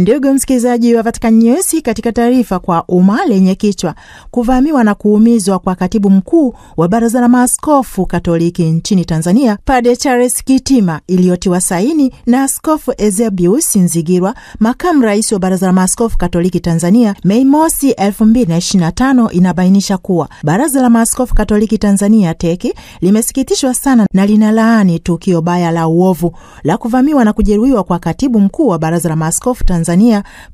Ndugu msikilizaji wa Vatican News, katika taarifa kwa umma lenye kichwa kuvamiwa na kuumizwa kwa katibu mkuu wa Baraza la Maaskofu Katoliki nchini Tanzania, Padre Charles Kitima, iliyotiwa saini na Askofu Eusebius Nzigirwa, makamu rais wa Baraza la Maaskofu Katoliki Tanzania, Mei Mosi 2025, inabainisha kuwa Baraza la Maaskofu Katoliki Tanzania TEC limesikitishwa sana na linalaani tukio baya la uovu la kuvamiwa na kujeruhiwa kwa katibu mkuu wa Baraza la Maaskofu Tanzania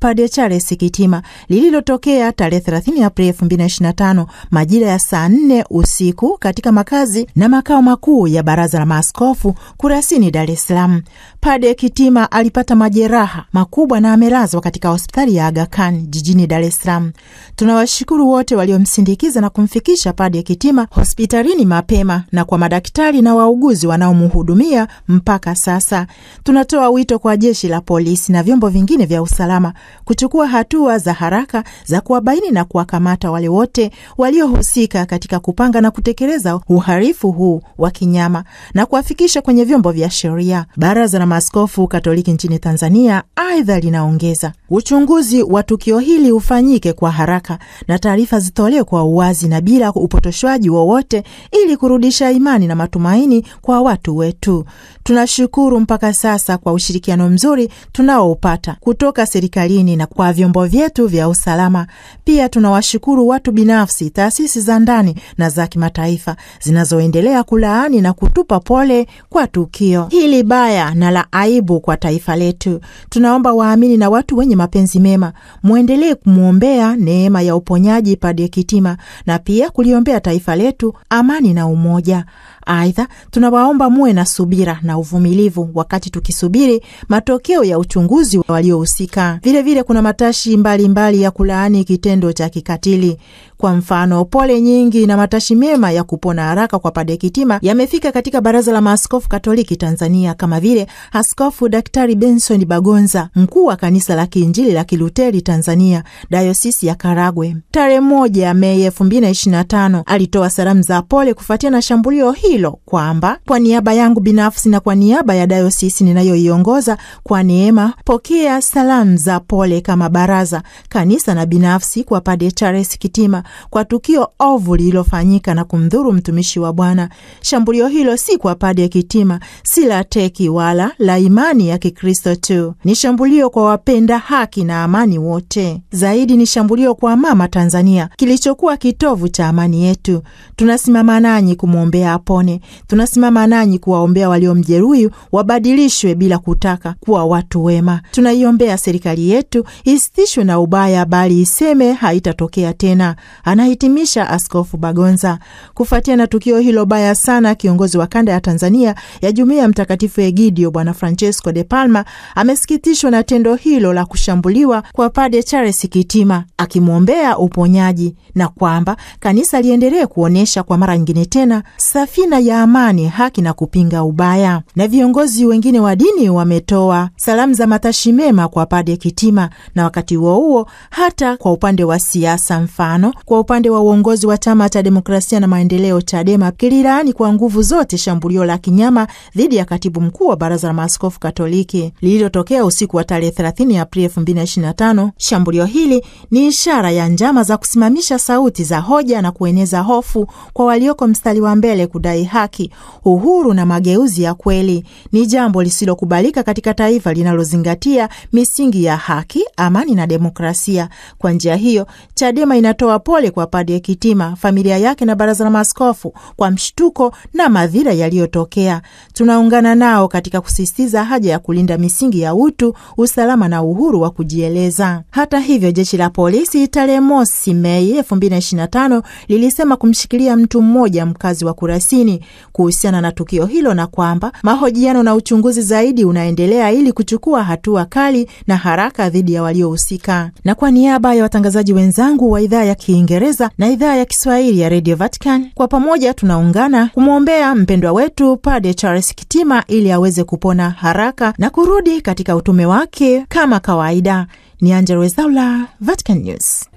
Padre Charles Kitima lililotokea tarehe 30 Aprili 2025 majira ya saa 4 usiku katika makazi na makao makuu ya Baraza la Maaskofu Kurasini, Dar es Salaam. Padre Kitima alipata majeraha makubwa na amelazwa katika hospitali ya Aga Khan jijini Dar es Salaam. Tunawashukuru wote waliomsindikiza na kumfikisha Padre Kitima hospitalini mapema na kwa madaktari na wauguzi wanaomhudumia mpaka sasa. Tunatoa wito kwa jeshi la polisi na vyombo vingine vya usalama kuchukua hatua za haraka za kuwabaini na kuwakamata wale wote waliohusika katika kupanga na kutekeleza uhalifu huu wa kinyama na kuwafikisha kwenye vyombo vya sheria. Baraza la Maaskofu Katoliki nchini Tanzania aidha linaongeza uchunguzi wa tukio hili ufanyike kwa haraka na taarifa zitolewe kwa uwazi na bila upotoshwaji wowote ili kurudisha imani na matumaini kwa watu wetu. Tunashukuru mpaka sasa kwa ushirikiano mzuri tunaoupata kutoka serikalini na kwa vyombo vyetu vya usalama. Pia tunawashukuru watu binafsi, taasisi za ndani na za kimataifa zinazoendelea kulaani na kutupa pole kwa tukio hili baya na la aibu kwa taifa letu. Tunaomba waamini na watu wenye mapenzi mema muendelee kumwombea neema ya uponyaji Padre Kitima na pia kuliombea taifa letu amani na umoja. Aidha, tunawaomba muwe na subira na uvumilivu wakati tukisubiri matokeo ya uchunguzi waliohusika. Vile vile kuna matashi mbalimbali ya kulaani kitendo cha kikatili. Kwa mfano, pole nyingi na matashi mema ya kupona haraka kwa Padre Kitima yamefika katika Baraza la Maaskofu Katoliki Tanzania, kama vile Askofu Daktari Benson Bagonza, mkuu wa Kanisa la Kiinjili la Kiluteri Tanzania, Dayosisi ya Karagwe, tarehe 1 Mei 2025 alitoa salamu za pole kufuatia na shambulio hilo, kwamba kwa niaba yangu binafsi na kwa niaba ya dayosisi ninayoiongoza, kwa neema pokea salamu za pole kama baraza, kanisa na binafsi kwa Padre Charles Kitima kwa tukio ovu lililofanyika na kumdhuru mtumishi wa Bwana. Shambulio hilo si kwa Padre Kitima, si la teki wala la imani ya Kikristo tu. Ni shambulio kwa wapenda haki na amani wote. Zaidi ni shambulio kwa mama Tanzania, kilichokuwa kitovu cha amani yetu. Tunasimama nanyi kumwombea apone. Tunasimama nanyi kuwaombea waliomjeruhi wabadilishwe bila kutaka kuwa watu wema. Tunaiombea serikali yetu isitishwe na ubaya bali iseme haitatokea tena, anahitimisha Askofu Bagonza. Kufuatia na tukio hilo baya sana, kiongozi wa kanda ya Tanzania ya Jumuiya Mtakatifu Egidio Bwana Francesco de Palma amesikitishwa na tendo hilo la kushambuliwa kwa Padre Charles Kitima, akimwombea uponyaji na kwamba kanisa liendelee kuonesha kwa mara nyingine tena safina ya amani, haki na kupinga ubaya. Na viongozi wengine wa dini wametoa salamu za matashi mema kwa Padre Kitima, na wakati huo hata kwa upande wa siasa, mfano kwa upande wa uongozi wa Chama cha Demokrasia na Maendeleo Chadema kililaani kwa nguvu zote shambulio la kinyama dhidi ya katibu mkuu wa Baraza la Maaskofu Katoliki lililotokea usiku wa tarehe 30 Aprili 2025. Shambulio hili ni ishara ya njama za kusimamisha sauti za hoja na kueneza hofu kwa walioko mstari wa mbele kudai haki, uhuru na mageuzi ya kweli. Ni jambo lisilokubalika katika taifa linalozingatia misingi ya haki, amani na demokrasia. Kwa njia hiyo, Chadema inatoa pole kwa Padre Kitima, familia yake na Baraza la Maaskofu kwa mshtuko na madhira yaliyotokea. Tunaungana nao katika kusisitiza haja ya kulinda misingi ya utu, usalama na uhuru wa kujieleza. Hata hivyo, jeshi la polisi tarehe mosi Mei 2025 lilisema kumshikilia mtu mmoja mkazi wa Kurasini kuhusiana na tukio hilo na kwamba mahojiano na uchunguzi zaidi unaendelea ili kuchukua hatua kali na haraka dhidi ya waliohusika. Na kwa niaba ya watangazaji wenzangu wa idhaa ya Kiingereza na idhaa ya Kiswahili ya Radio Vatican, kwa pamoja tunaungana kumwombea mpendwa wetu Padre Charles Kitima ili aweze kupona haraka na kurudi katika utume wake kama kawaida. Ni Angella Rwezaula, Vatican News.